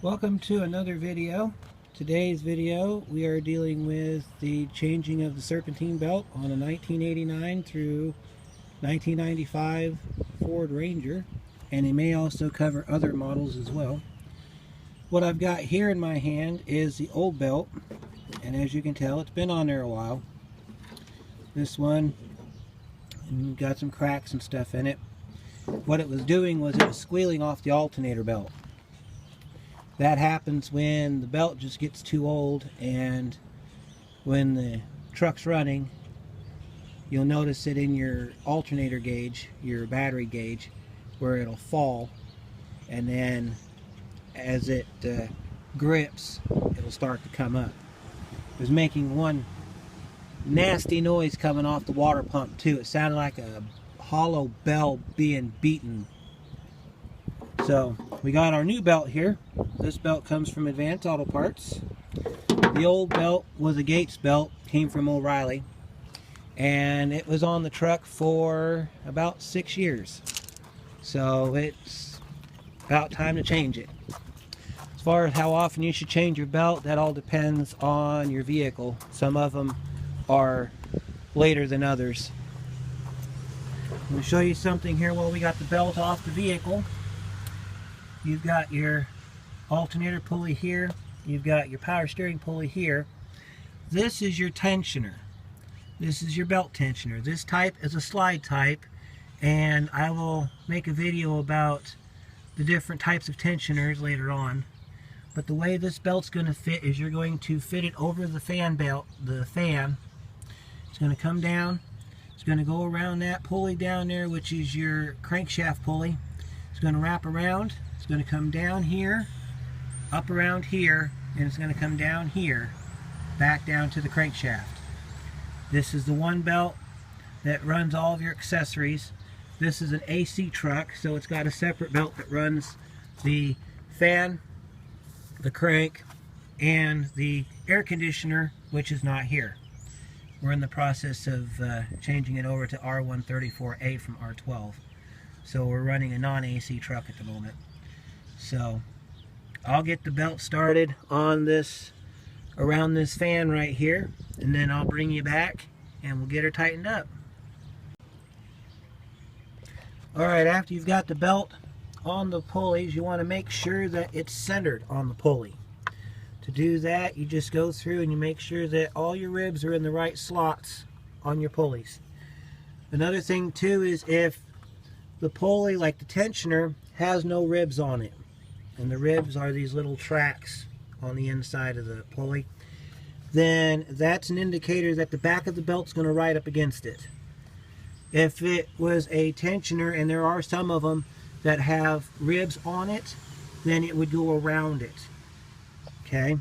Welcome to another video. Today's video we are dealing with the changing of the Serpentine belt on a 1989 through 1995 Ford Ranger, and it may also cover other models as well. What I've got here in my hand is the old belt, and as you can tell it's been on there a while. This one got some cracks and stuff in it. What it was doing was it was squealing off the alternator belt. That happens when the belt just gets too old, and when the truck's running, you'll notice it in your alternator gauge, your battery gauge, where it'll fall, and then as it grips, it'll start to come up. It was making one nasty noise coming off the water pump too. It sounded like a hollow bell being beaten. So we got our new belt here. This belt comes from Advanced Auto Parts. The old belt was a Gates belt, came from O'Reilly, and it was on the truck for about 6 years. So it's about time to change it. As far as how often you should change your belt, that all depends on your vehicle. Some of them are later than others. I'm going to show you something here while we got the belt off the vehicle. You've got your alternator pulley here. You've got your power steering pulley here. This is your tensioner. This is your belt tensioner. This type is a slide type, and I will make a video about the different types of tensioners later on. But the way this belt's going to fit is you're going to fit it over the fan belt, the fan. It's going to come down. It's going to go around that pulley down there, which is your crankshaft pulley. It's going to wrap around. It's going to come down here, up around here, and it's going to come down here, back down to the crankshaft. This is the one belt that runs all of your accessories. This is an AC truck, so it's got a separate belt that runs the fan, the crank, and the air conditioner, which is not here. We're in the process of changing it over to R134A from R12. So we're running a non-AC truck at the moment. So I'll get the belt started on this, around this fan right here, and then I'll bring you back and we'll get her tightened up. Alright, after you've got the belt on the pulleys, you want to make sure that it's centered on the pulley. To do that, you just go through and you make sure that all your ribs are in the right slots on your pulleys. Another thing too is if the pulley, like the tensioner, has no ribs on it, and the ribs are these little tracks on the inside of the pulley, then that's an indicator that the back of the belt's going to ride up against it. If it was a tensioner, and there are some of them that have ribs on it, then it would go around it. Okay?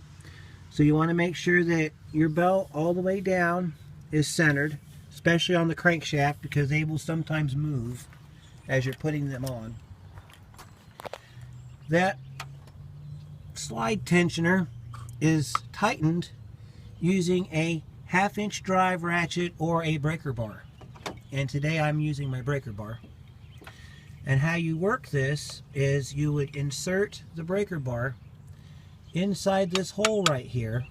So you want to make sure that your belt all the way down is centered, especially on the crankshaft, because they will sometimes move as you're putting them on. That slide tensioner is tightened using a 1/2 inch drive ratchet or a breaker bar. And today I'm using my breaker bar. And how you work this is you would insert the breaker bar inside this hole right here,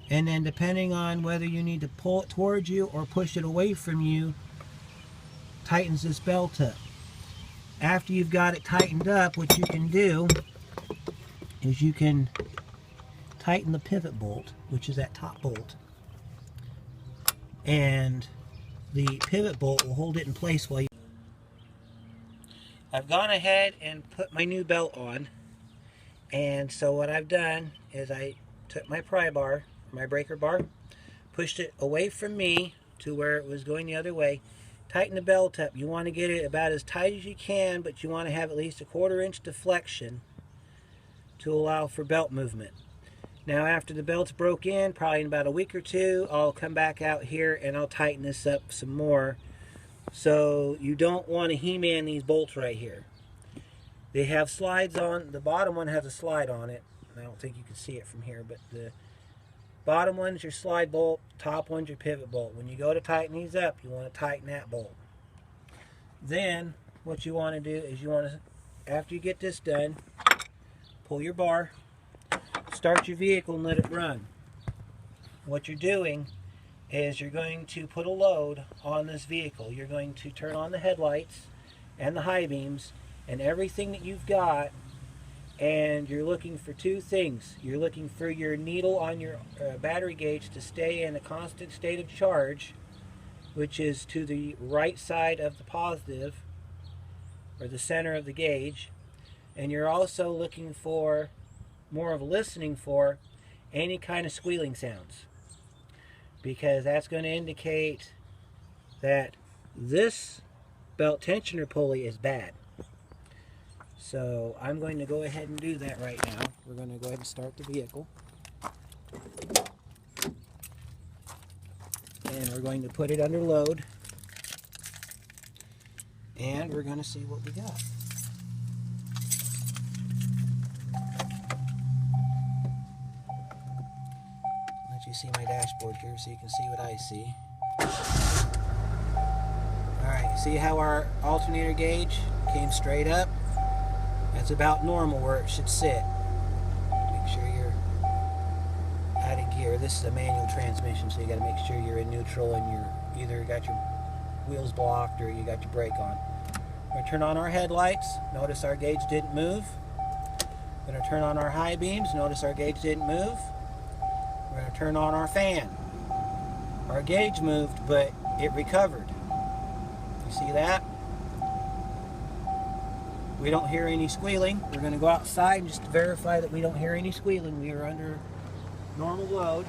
and then depending on whether you need to pull it towards you or push it away from you, tightens this belt up. After you've got it tightened up, what you can do is you can tighten the pivot bolt, which is that top bolt, and the pivot bolt will hold it in place while you... I've gone ahead and put my new belt on, and so what I've done is I took my pry bar, my breaker bar, pushed it away from me to where it was going the other way. Tighten the belt up. You want to get it about as tight as you can, but you want to have at least a 1/4 inch deflection to allow for belt movement. Now after the belt's broke in, probably in about a week or two, I'll come back out here and I'll tighten this up some more. So you don't want to He-Man these bolts right here. They have slides on. The bottom one has a slide on it. I don't think you can see it from here, but the bottom one's your slide bolt, top one's your pivot bolt. When you go to tighten these up, you want to tighten that bolt. Then what you want to do is you want to, after you get this done, pull your bar, start your vehicle and let it run. What you're doing is you're going to put a load on this vehicle. You're going to turn on the headlights and the high beams and everything that you've got, and you're looking for two things. You're looking for your needle on your battery gauge to stay in a constant state of charge, which is to the right side of the positive, or the center of the gauge. And you're also looking for, more of listening for, any kind of squealing sounds, because that's going to indicate that this belt tensioner pulley is bad. So I'm going to go ahead and do that right now. We're going to go ahead and start the vehicle. And we're going to put it under load. And we're going to see what we got. Let you see my dashboard here so you can see what I see. Alright, see how our alternator gauge came straight up? That's about normal where it should sit. Make sure you're out of gear. This is a manual transmission, so you got to make sure you're in neutral and you're either got your wheels blocked or you got your brake on. We're going to turn on our headlights. Notice our gauge didn't move. We're going to turn on our high beams. Notice our gauge didn't move. We're going to turn on our fan. Our gauge moved, but it recovered. You see that? We don't hear any squealing. We're going to go outside just to verify that we don't hear any squealing. We are under normal load.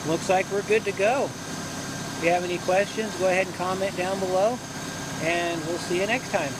Looks like we're good to go. If you have any questions, go ahead and comment down below, and we'll see you next time.